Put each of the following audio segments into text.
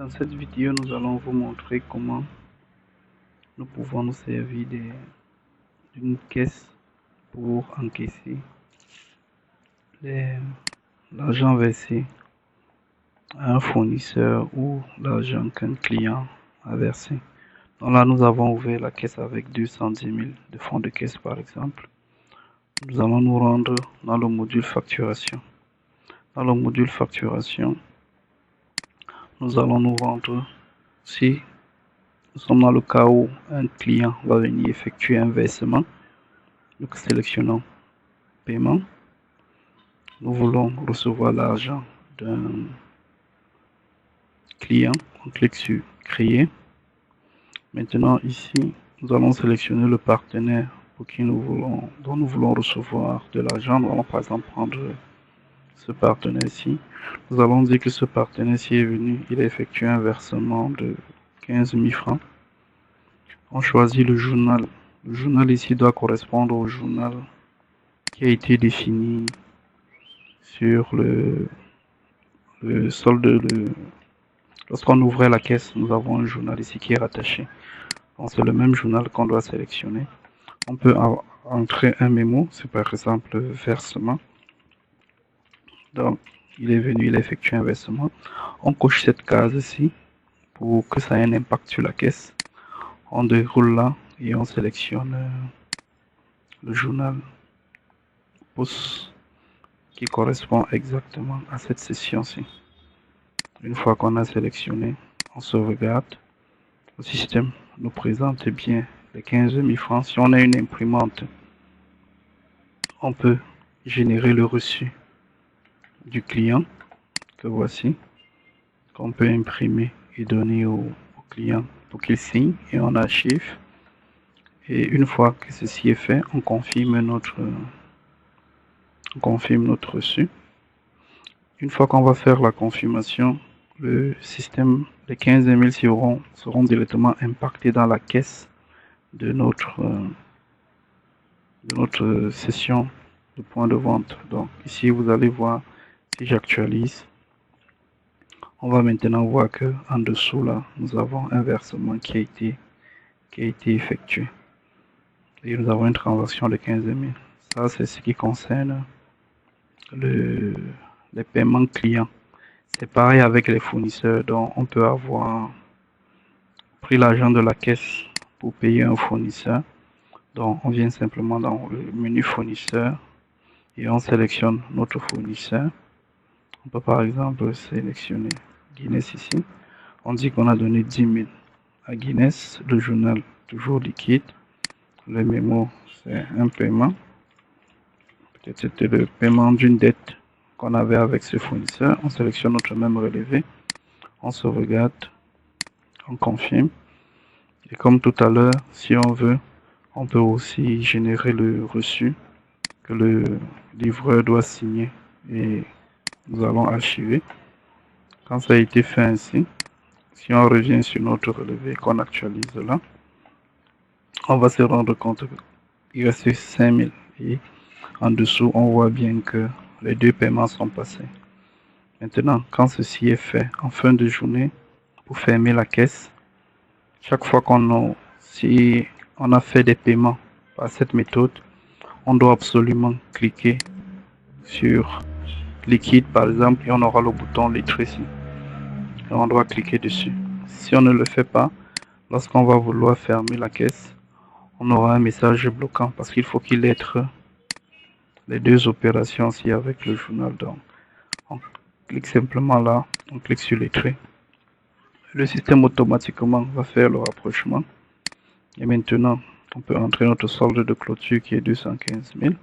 Dans cette vidéo, nous allons vous montrer comment nous pouvons nous servir d'une caisse pour encaisser l'argent versé à un fournisseur ou l'argent qu'un client a versé. Donc là, nous avons ouvert la caisse avec 210 000 de fonds de caisse par exemple. Nous allons nous rendre dans le module facturation. Dans le module facturation, nous allons nous rendre si nous sommes dans le cas où un client va venir effectuer un versement. Nous sélectionnons paiement. Nous voulons recevoir l'argent d'un client. On clique sur créer. Maintenant ici, nous allons sélectionner le partenaire pour qui dont nous voulons recevoir de l'argent. Nous allons par exemple prendre ce partenaire-ci. Nous allons dire que ce partenaire-ci est venu, il a effectué un versement de 15 000 francs. On choisit le journal. Le journal ici doit correspondre au journal qui a été défini sur le solde. Lorsqu'on ouvrait la caisse, nous avons un journal ici qui est rattaché. C'est le même journal qu'on doit sélectionner. On peut entrer un mémo, c'est par exemple versement. Donc, il est venu, il a effectué un versement. On coche cette case-ci pour que ça ait un impact sur la caisse. On déroule là et on sélectionne le journal post qui correspond exactement à cette session-ci. Une fois qu'on a sélectionné, on sauvegarde. Le système nous présente bien les 15 000 francs. Si on a une imprimante, on peut générer le reçu du client que voici, qu'on peut imprimer et donner au client pour qu'il signe et on archive. Et une fois que ceci est fait, on confirme notre reçu. Une fois qu'on va faire la confirmation, le système, les 15 000 seront directement impactés dans la caisse de notre session de point de vente. Donc ici, vous allez voir, si j'actualise, on va maintenant voir que en dessous là, nous avons un versement qui a été effectué. Et nous avons une transaction de 15 000. Ça, c'est ce qui concerne les paiements clients. C'est pareil avec les fournisseurs. Donc, on peut avoir pris l'argent de la caisse pour payer un fournisseur. Donc, on vient simplement dans le menu fournisseur et on sélectionne notre fournisseur. On peut par exemple sélectionner Guinness ici. On dit qu'on a donné 10 000 à Guinness. Le journal toujours liquide. Le mémo, c'est un paiement. Peut-être c'était le paiement d'une dette qu'on avait avec ce fournisseur. On sélectionne notre même relevé. On sauvegarde. On confirme. Et comme tout à l'heure, si on veut, on peut aussi générer le reçu que le livreur doit signer et nous allons archiver. Quand ça a été fait ainsi, si on revient sur notre relevé qu'on actualise là, on va se rendre compte qu'il reste 5 000 et en dessous on voit bien que les deux paiements sont passés. Maintenant, quand ceci est fait en fin de journée, pour fermer la caisse, chaque fois si on a fait des paiements par cette méthode, on doit absolument cliquer sur liquide par exemple et on aura le bouton lettre ici. Et on doit cliquer dessus. Si on ne le fait pas, lorsqu'on va vouloir fermer la caisse, on aura un message bloquant parce qu'il faut qu'il ait les deux opérations ici avec le journal. Donc, on clique simplement là, on clique sur les traits. Le système automatiquement va faire le rapprochement. Et maintenant, on peut entrer notre solde de clôture qui est 215 000.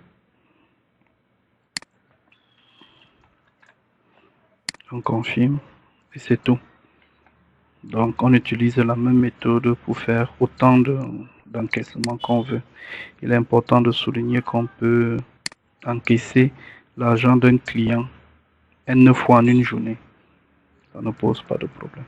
On confirme et c'est tout. Donc on utilise la même méthode pour faire autant d'encaissements qu'on veut. Il est important de souligner qu'on peut encaisser l'argent d'un client N fois en une journée. Ça ne pose pas de problème.